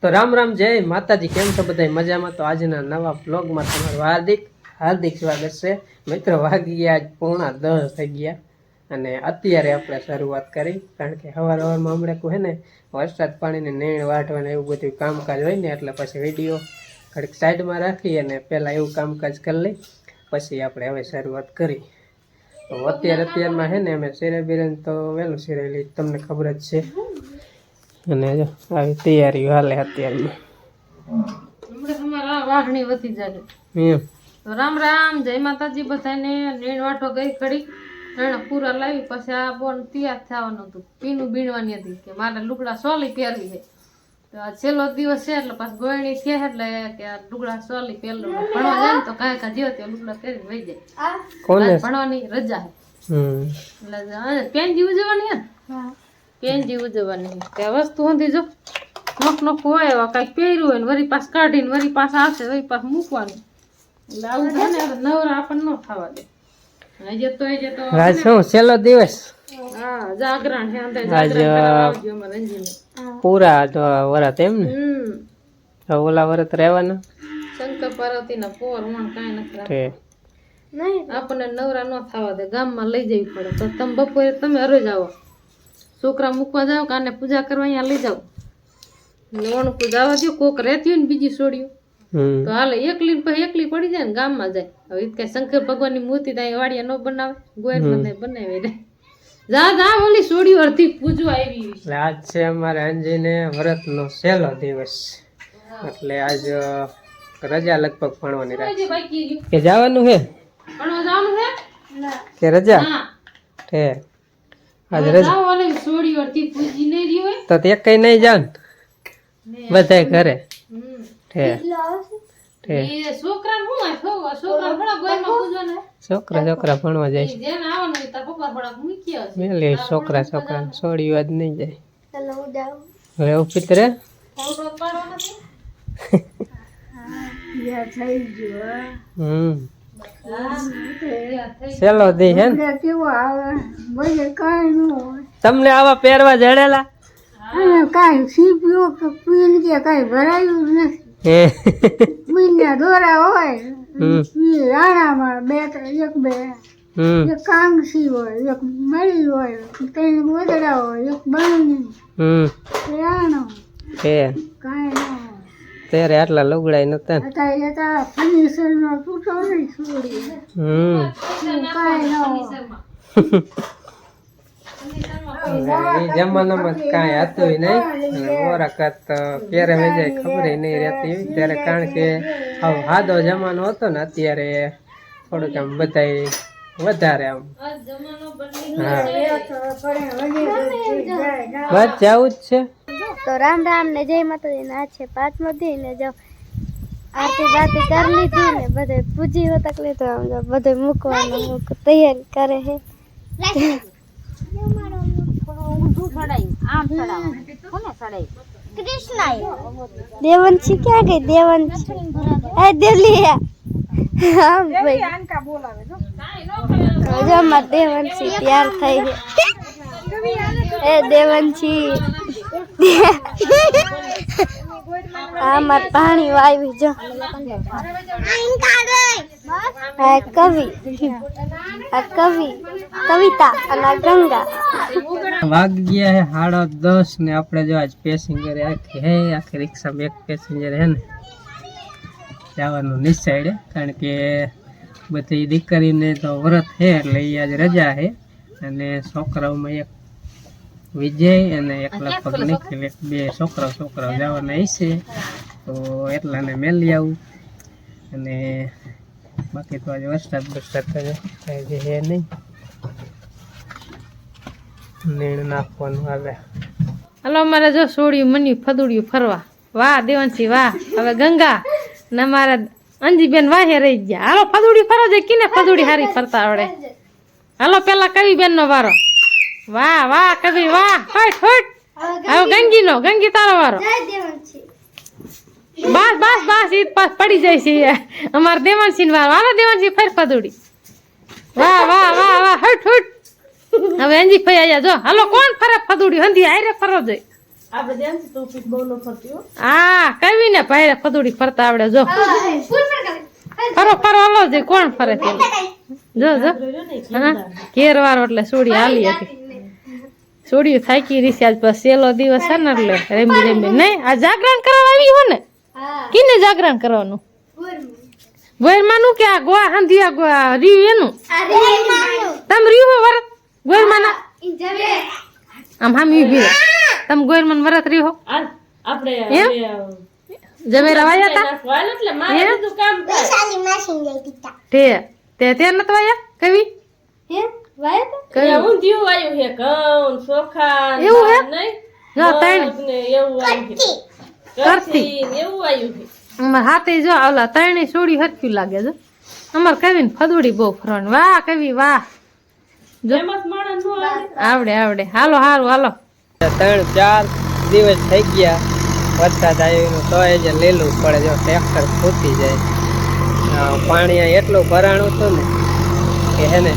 તો રામ રામ જય માતાજી, કેમ છો બધા મજામાં? તો આજના નવા બ્લોગમાં તમારું હાર્દિક સ્વાગત છે. મિત્રો વાગી ગયા 9:45 થઈ ગયા અને અત્યારે આપણે શરૂઆત કરી, કારણ કે સવારમાં હમણાં હે ને વરસાદ પાણીને નેણ વાઢવાને એવું બધું કામકાજ હોય ને, એટલે પછી વિડીયો ઘડીક સાઈડમાં રાખી અને પહેલાં એવું કામકાજ કરી લઈ, પછી આપણે હવે શરૂઆત કરી. તો અત્યારમાં હે ને અમે સિરેબિરન તો વહેલું સિરેલી, તમને ખબર જ છે. અને જો આવી તૈયારી હાલે અત્યારમાં. વાઘણી વધી જાય. રામ રામ, જય માતાજી બધાને. નીણ વાટો ગઈ ખડી એને પૂરા લાવી, પછી આ બોન તૈયાર થવાનું હતું, પીનું બીણવાની હતી કે મારે લુગડા સોલી પહેરવી છે. તો આ છેલ્લો દિવસ છે એટલે પાછું ગોયણી છે, એટલે કે આ લુગડા સોલી પહેરલું. ભણવા જાય ને તો કાંઈ કાંઈ જેવો ત્યાં લુગડા પહેરી વહી જાય. ભણવાની રજા છે એટલે પેનજી ઉજવવાની હે ને, પેનજી ઉજવવાની ત્યાં વસ્તુ હતી. જો નોખ હોય એવા કાંઈક પહેર્યું હોય ને વરી પાસ કાઢીને વરી પાસ આવશે, વરી પાસ મૂકવાનું. એટલે આવું છે ને, નવરા આપણને ન થવા દે. શું છેલ્લો દિવસ? હા, જાગરણ છે. આવજો અમારે અંજીને પૂરા તો વરત એમ ને? ઓલા વરત રહેવાના શંકર પાર્વતી ના પોર વણ કાંઈ નથી. આપણને નવરા ન થવા દે, ગામમાં લઈ જવી પડે. તો તમે બપોરે તમે હરોજ આવો, છોકરા મૂકવા જાવ કે આને પૂજા કરવા અહીંયા લઈ જાવ. વણકું જવા દો, કોક રહેતી હોય ને બીજી છોડ્યું તો હાલે. એકલી પડી જાય ને ગામમાં જાય. હવે કઈ શંકર ભગવાન ની મૂર્તિ ત્યાં વાડિયા ન બનાવે, ગોયલ બધા બનાવે રે. જા ઓલી છોડ્યું અડધી પૂજવા આવી. એટલે આજ છે અમારે અંજીને વ્રત નો છેલ્લો દિવસ, એટલે આજ રજા લગભગ ભણવાની રાખી કે જવાનું છે. ભણવા જવાનું છે કે રજા છે આજ? રજા ઓલી છોડ્યું અડધી પૂજી નહીં રહી હોય તો તે કઈ નહીં જાવ ને, બધા ઘરે છોકરા ભણવા જાય છે. છોકરા છોડી વાત નહીં જાય. હવે ઉપિત્રે ચલો દી હે તમને આવા પહેરવા જડેલા કાંઈ સીપ્યો કે પીન કે કાંઈ ભરાયું નથી. પીના દોરા હોય રાણામાં બે એક એક કાંગસી હોય, એક મળી હોય, ત્રણ ગોદડા હોય, એક બની રાણો કાંઈ ન હોય. ત્યારે આટલા લુગડાય નતા. અત્યારે ફર્નિચર નો તૂટો નહીં છોડી કાંઈ ન હોય. એ જમાનામાં કઈ હતું નહીં, મોરાકાત ક્યારે વેચાય ખબર નહીં રહેતી. ત્યારે કારણ કે સાદો જમાનો હતો ને, અત્યારે થોડુંક આમ બધાય વધારે આમ બસ જવું જ છે. તો રામ રામ ને જય માતાજી ને. આ છે 5મો દી ને જો આરતી બાતી કરી લીધી ને બધે પૂજી હોતક લીધો. આમ જો બધે મૂકવાનું તૈયારી કરે છે. देवंशी क्या गई? देवंशी है दिलिया हम भाई जो मत देवंशी तैयार થઈ એ દેવંશી આ માર પાણી વાવી જો. આ કવિતા અને ગંગા. વાગી ગયા 10:30 ને આપણે જો આજ પેસેન્જર આખી રિક્ષામાં એક પેસેન્જર હે ને જવાનું નિશ્ચય, કારણ કે બધી દીકરીને તો વ્રત છે એટલે એ આજ રજા છે. અને છોકરાઓમાં એક વિજય અને એક લગભગ નિખિલ, એક બે છોકરાઓ જવાના હશે, તો એટલાને મેલી આવું. અને બાકી તો આજે વરસાદ કઈ હે નહીં, નીણ નાખવાનું આવે. હાલો અમારે જો સોડિયું મની ફદુડિયું ફરવા. વાહ દેવંશી વાહ. હવે ગંગા ને મારા અંજીબેન વાહે રહી ગયા. હાલો ફદુડિયું ફરવા જાય. કિને ફદુડી હારી ફરતા આવડે? હાલો પેલા કવિ બેન નો વારો. વાહ વાહ કવિ વાહ. હટ હવે ગંગી તારો વારો. બસ ઈદ પાસ પડી જાય છે અમારે દેવાંશી વારો. હાલો દેવાંશી ફેર ફદુડી. વાહ હટ હવે અંજી ફઈ આયા જો. હાલો કોણ ફરે ફદુડી? હંધી આયરે ફરો જોઈ. હા કઈ ને ભાઈ ફદુડી ફરતા આવડે જો ફરો ફરો હાલો છે કોણ ફરે તે જો જો હા કેર વાળો એટલે સોડી હાલી હતી સોડિયું થાકી રહી છે આજ બસ છેલ્લો દિવસ છે ને એટલે રેમ્બી રેમ્બી નહીં આ જાગરણ કરવા આવી હો ને કીને જાગરણ કરવાનું ગોયરમાનું કે આ ગોવા હાંધિયા ગોવા રીવ એનું તમ રીવ વરત ગોયરમાના આમ હામી ભી તમ ગોયરમાન વરત રીવ હો આપણે જમેરા વાયા તા એટલે મારે બધું કામ થાય તે તે નત વાયા કવી હે વાયા તા હું દીવ વાયું હે ઘઉં ચોખા એવું હે નહીં જો તણ ને એવું વાયું કરતી એવું વાયું હે અમાર હાથે જો આવલા તણે સોડી હરખ્યું લાગે જો અમાર કવીને ફદુડી બહુ ફરવાની વાહ કવી વાહ જો આવડે આવડે હાલો હારું હાલો 3-4 દિવસ થઈ ગયા વરસાદ આવ્યો તો એ જે લીલું પડે જો ટ્રેક્ટર ફૂટી જાય પાણી એટલું ભરાણું હતું ને કે હે ને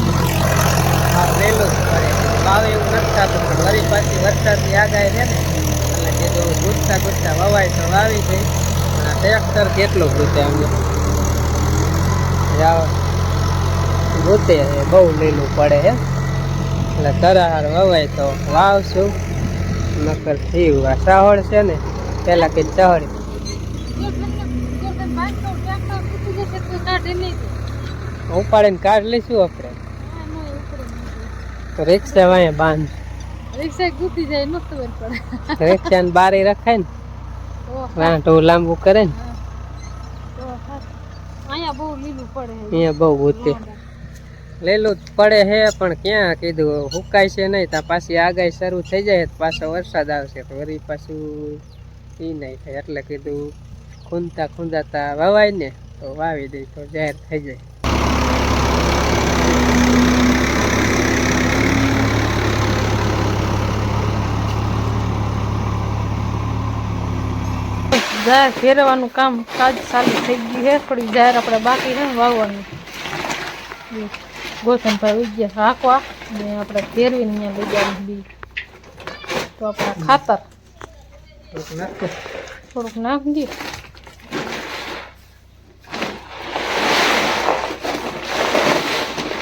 લીલું જ પડે ભાવે એવું નથી થતું પણ વળી પાછી વરસાદની આગાહી છે ને એટલે કીધું ગુસ્સા ગુસ્સા વવાય તો વાવી ગઈ પણ આ ટ્રેક્ટર કેટલું ગુતે અમને ગુતે બહુ લીલું પડે હે એટલે તરાહાર વવાય તો વાવશું નકર થયું આ સાહળ છે ને પેલા કે ચહડ ઉપાડીને કાઢ લઈશું આપણે તો રિક્ષા વાય બાંધ રિક્ષા ગુતી જાય ન ખબર પડે રિક્ષા ને બારી રખાય ને વાંટો લાંબુ કરે ને અહીંયા બહુ લીલું પડે અહીંયા બહુ ગુતે લીલું પડે હે પણ ક્યાં કીધું હુકાય છે નહીં ત્યાં પાછી આગાહી શરૂ થઈ જાય તો પાછો વરસાદ આવશે તો વળી પાછું ઈ નહીં થાય એટલે કીધું ખૂંદતા ખૂંદાતા વવાય ને તો વાવી દઈ તો જાહેર થઈ જાય જાહેર ફેરવાનું કામ કાજ ચાલુ થઈ ગયું છે થોડી જાહેર આપણે બાકી છે ને વાવવાનું ગોથનભાઈ ઉઈ ગયા રાખવા ને આપણે ફેરવીને અહીંયા લઈ જવાનું બી તો આપણે ખાતર થોડુંક નાખી દઈએ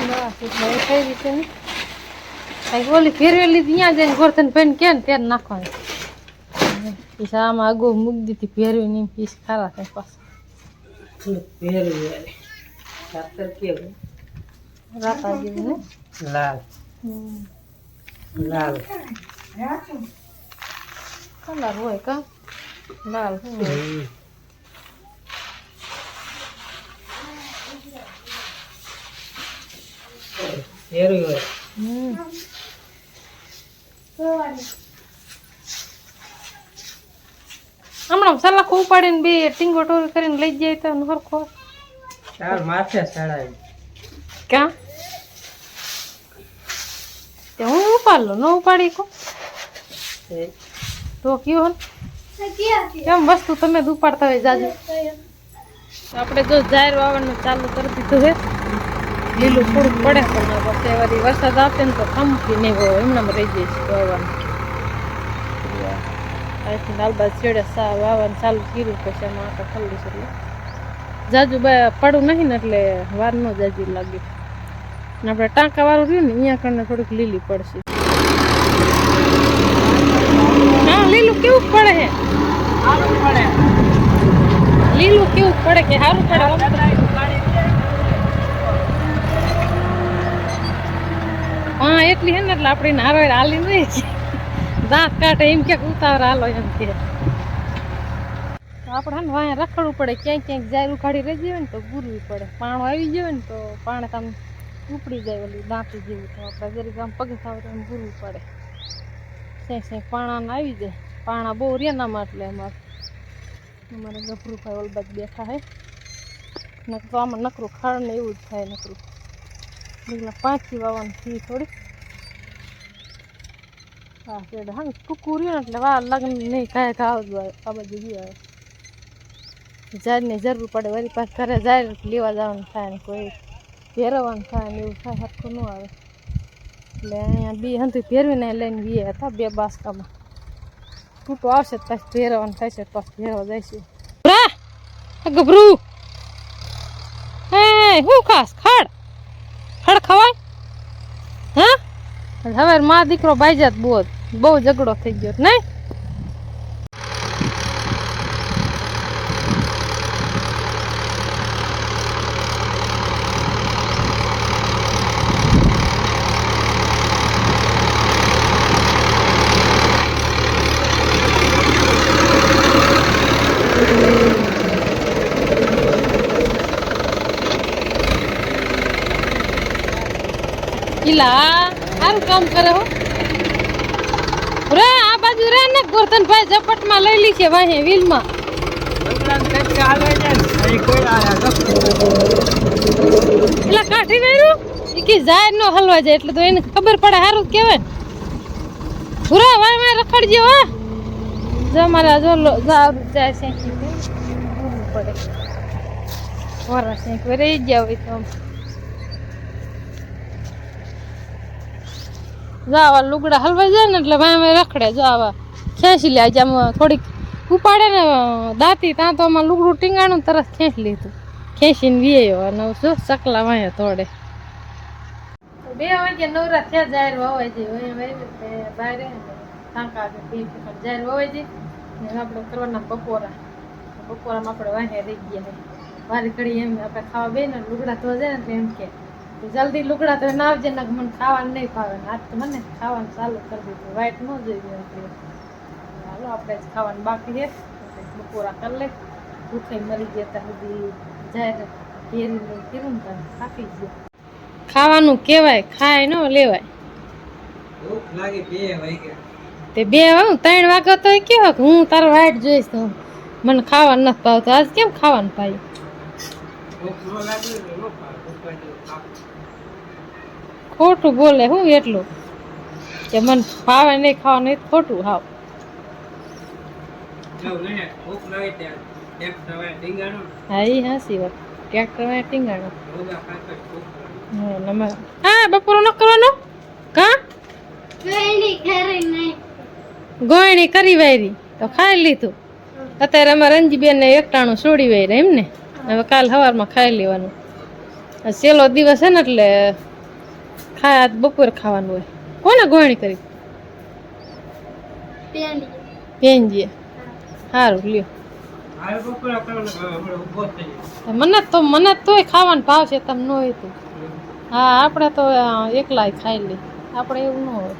બસ એટલે એ થઈ રીતે ને કાંઈક ઓલી ફેરવેલી ત્યાં જઈને ગોથનભાઈને કે ને ત્યારે નાખવાની પીસ આમાં આગો મૂકી દીધી ફેરવીને પીસ ખારા થાય પાછા ફેરવી ખાતર કેવું રાતા જેવું ને લાલ લાલ કલર હોય કા લાલ હોય ફેરવી હોય હમણાં સલાખો ઉપાડીને બે ટીંગો ટોરી કરીને લઈ જાય તો હરખો ચાર માથે ચડાવી ક્યાં તે હું ઉપાડ લો ન ઉપાડી કો તો કયો હન કેમ વસ્તુ તમે જ ઉપાડતા હોય જાજુ આપણે જો જાહેર વાવવાનું ચાલુ કરી દીધું છે લીલું થોડુંક પડે પણ પછી વળી વરસાદ આવશે ને તો ખમકી નહીં હોય એમનામાં રહી જાય છે વાવવાનું અહીંથી લાલબાદ છેડે વાવવાનું ચાલુ કર્યું પછી એમાં આખા ખલ્લી છે એટલે જાજુ પડું નહીં ને એટલે વાર ન જાજી લાગે આપણે ટાંકા વાળું રહ્યું ને અહીંયા કરીને થોડીક લીલી પડશે હા લીલું કેવું પડે હે લીલું કેવું પડે કે સારું પડે હા એટલી હે ને એટલે આપણે હારો હાલી નહીં દાંત કાઢે એમ ક્યાંક ઉતાવળ હાલો એમ કે આપણે હે ને વાંયા રખડવું પડે ક્યાંક ક્યાંક જાય ઉખાડી રહી જાય ને તો ગુરવી પડે પાણું આવી જાય ને તો પાણે તમે ઉપડી જાય ઓલી દાંતી જેવું તો આપણે જરીક આમ પગે થાવ તો એમ ગુરવું પડે ક્યાંક પાણાને આવી જાય પાણા બહુ રેનામાં એટલે અમારે ગભરુભાઈ ઓલ બાદ બેઠા હે નકર તો આમાં નકરું ખાડ ને એવું જ થાય નકરું એટલે 5 વાવવાનું થી થોડી હા એટલે હા ટૂંકું રહ્યું ને એટલે વા લગ્ન નહીં કાંઈ ઘાવ જ આવે આ બાજુ ગયું આવે જારની જરૂર પડે વળી પાછ ઘરે જાય લેવા જવાનું થાય ને કોઈ ફેરવવાનું થાય ને એવું થાય સરખું ન આવે એટલે અહીંયા બી હંધું ફેરવીને લઈને ગયા હતા 2 બાસકામાં છૂટો આવશે તો પાછું ભેરવાનું થશે તો પાછું ભેરવા જઈશું ગભરું હે શું ખાસ ખડ ખવાય હા હવે માં દીકરો બાઈજાત બહુ ઝઘડો થઈ ગયો નહીં સારું કામ કરે હો રે આ બાજુ રે ને ગોરધનભાઈ ઝપટમાં લઈ લી છે ભાઈ વ્હીલમાં એટલે કાઠી વાયરું એ કે જાય નો હલવા જાય એટલે તો એને ખબર પડે સારું કેવાય ભૂરા ભાઈ મેં રખડજો હા જો મારા જો જાય છે પડે વરા શેક રહી ગયા હોય તો જાવા લુગડા હલવાઈ જાય ને એટલે ભાઈ રખડે જો આવા ખેંચી લે આજે આમ થોડીક ઉપાડે ને દાંતી ત્યાં તો આમાં લુગડું ટીંગાણું તરત ખેંચી લીધું ખેંચીને વીયો અને જો ચકલા વાંહે તોડે 2 વાગે નવરા થયા જાહેર વાવાઈ જાય બહાર ટાંકા જાહેર વાવાઈ જાય ને આપણે કરવાના બપોરામાં આપણે વાંહે રહી ગયા વારી ઘડી એમ આપણે ખાવા બે ને લુગડા ધોવા જાય ને એમ કે જલ્દી લુગડા તો ના આવજે ને મને ખાવાનું નહીં ભાવે આજ તો મને ખાવાનું ચાલુ કરી દીધું વાઈટ ન જોઈએ આપણે હાલો આપણે જ ખાવાનું બાકી છે બપોરા કરી લે ભૂખે મરી ગયા ત્યાં સુધી જાય ઘેરીને કીધું ને ત્યાં થાકી ગયા ખાવાનું કહેવાય ખાય ન લેવાય ભૂખ લાગી 2 વાગે તે 2 વાગે 3 વાગે તો કેવો કે હું તારો વાઈટ જોઈશ તો મને ખાવાનું નથી ભાવતું આજ કેમ ખાવાનું ભાઈ ભૂખ ન લાગી તો ન ખાવ ખોટું બોલે હું એટલું કે મને ભાવે નહીં ખાવાનું ખોટું હાવ હા એ હાસી વાત ટ્રેક્ટર માં ટીંગાણું હા બપોરો ન કરવાનો કા ગોયણી કરી વાયરી તો ખાઈ લીધું અત્યારે અમારે રંજીબેન ને એકટાણું છોડી વાયરા એમ ને હવે કાલ સવારમાં ખાઈ લેવાનું છેલ્લો દિવસ છે ને એટલે ખાય બપોર ખાવાનું હોય કોને ગોયણી કરી પેનજી સારું લ્યો મને તોય ખાવાનું ભાવ છે તમે ન હોય તો હા આપણે તો એકલા ખાઈ લે આપણે એવું ન હોય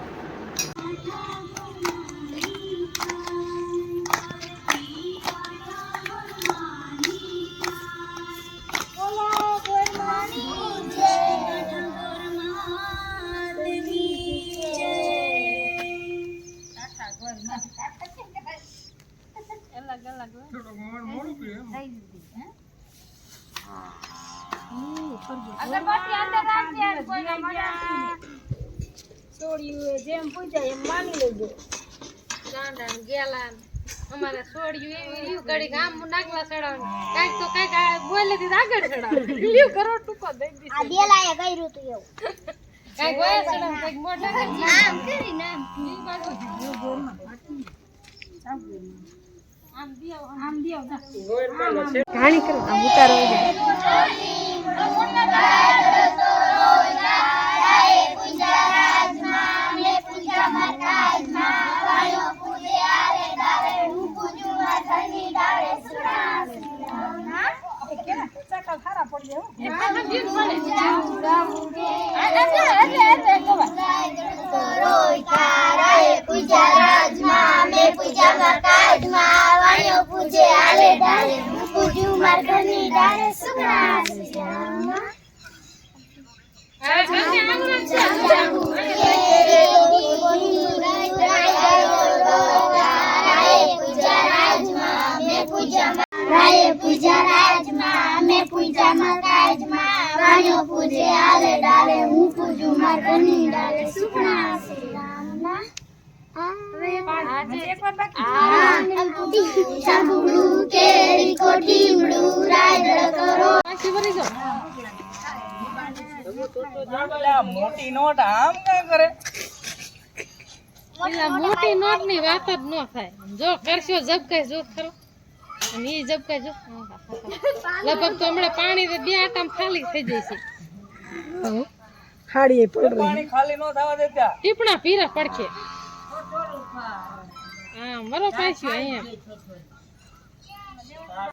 જેમ પૂછાય એમ માની લેજો ગાંડા ગેલા અમારે છોડ્યું એવી ઘડી ગામ નાગલા ચડાવવાનું કાંઈક તો કાંઈક બોલે દીધું આગળ ચડાવે લીવ કરો ટૂંકો દઈ દીધું આ બેલાએ કર્યું તું એવું કાંઈક બોલે ચડાવ કાંઈક મોઢા આમ કરીને આમ બાજુ આમ દિયો કહાણી કરો આમ ઉતારો પૂજા રાજમાં મેં પૂજા મકાજમાં વાણ્યો પૂજે આલે ડાલે હું પૂજું માર ઘરની ડાલે સુખના શ્રી રામના ચાંદુડું કેરી કોઠીમડું રાયડળ કરો મોટી નોટ આમ કા કરે પેલા મોટી નોટ ની વાત જ ન થાય જો કરશો ઝબકાય જો ખરો અને ઈ ઝબકાય જો લગભગ તો હમણાં પાણી બે આટામાં ખાલી થઈ જશે ખાડી પડ ટીપણા પીરા પડખે હા મરો પાછું અહીંયા